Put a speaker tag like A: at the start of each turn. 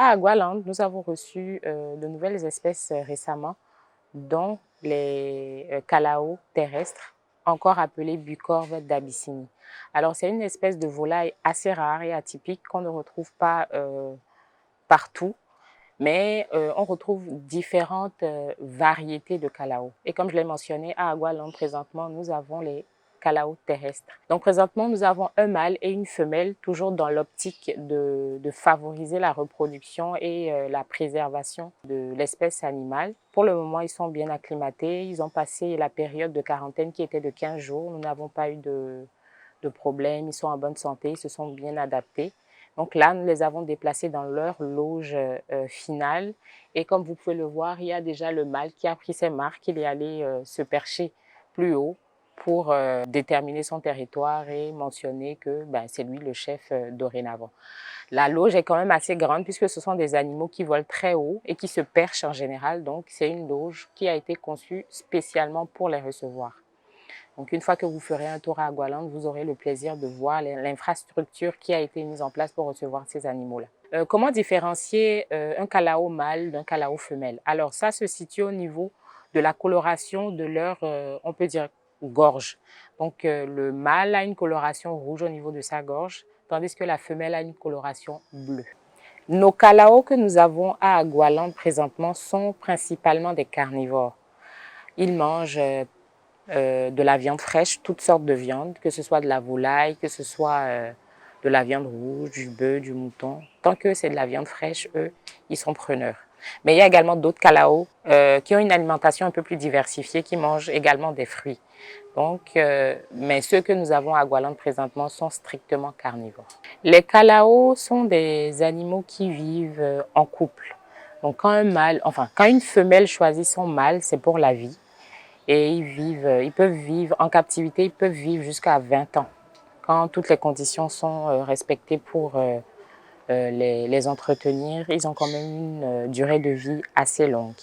A: À Agualand, nous avons reçu de nouvelles espèces récemment, dont les calaos terrestres, encore appelés buccorves d'Abyssinie. Alors, c'est une espèce de volaille assez rare et atypique qu'on ne retrouve pas partout, mais on retrouve différentes variétés de calaos. Et comme je l'ai mentionné, à Agualand, présentement, nous avons les calaos terrestres. Donc présentement, nous avons un mâle et une femelle, toujours dans l'optique de favoriser la reproduction et la préservation de l'espèce animale. Pour le moment, ils sont bien acclimatés. Ils ont passé la période de quarantaine qui était de 15 jours. Nous n'avons pas eu de problème. Ils sont en bonne santé, ils se sont bien adaptés. Donc là, nous les avons déplacés dans leur loge finale. Et comme vous pouvez le voir, il y a déjà le mâle qui a pris ses marques. Il est allé se percher plus haut pour déterminer son territoire et mentionner que c'est lui le chef dorénavant. La loge est quand même assez grande puisque ce sont des animaux qui volent très haut et qui se perchent en général. Donc c'est une loge qui a été conçue spécialement pour les recevoir. Donc une fois que vous ferez un tour à Agualand, vous aurez le plaisir de voir l'infrastructure qui a été mise en place pour recevoir ces animaux-là. Comment différencier un calao mâle d'un calao femelle? Alors ça se situe au niveau de la coloration de leur, on peut dire, gorge. Donc le mâle a une coloration rouge au niveau de sa gorge, tandis que la femelle a une coloration bleue. Nos calaos que nous avons à Agualand présentement sont principalement des carnivores. Ils mangent de la viande fraîche, toutes sortes de viandes, que ce soit de la volaille, que ce soit de la viande rouge, du bœuf, du mouton. Tant que c'est de la viande fraîche, eux, ils sont preneurs. Mais il y a également d'autres calaos qui ont une alimentation un peu plus diversifiée, qui mangent également des fruits. Donc, mais ceux que nous avons à Agualand présentement sont strictement carnivores. Les calaos sont des animaux qui vivent en couple. Donc, quand une femelle choisit son mâle, c'est pour la vie. Et ils peuvent vivre en captivité, ils peuvent vivre jusqu'à 20 ans, quand toutes les conditions sont respectées pour les entretenir. Ils ont quand même une durée de vie assez longue.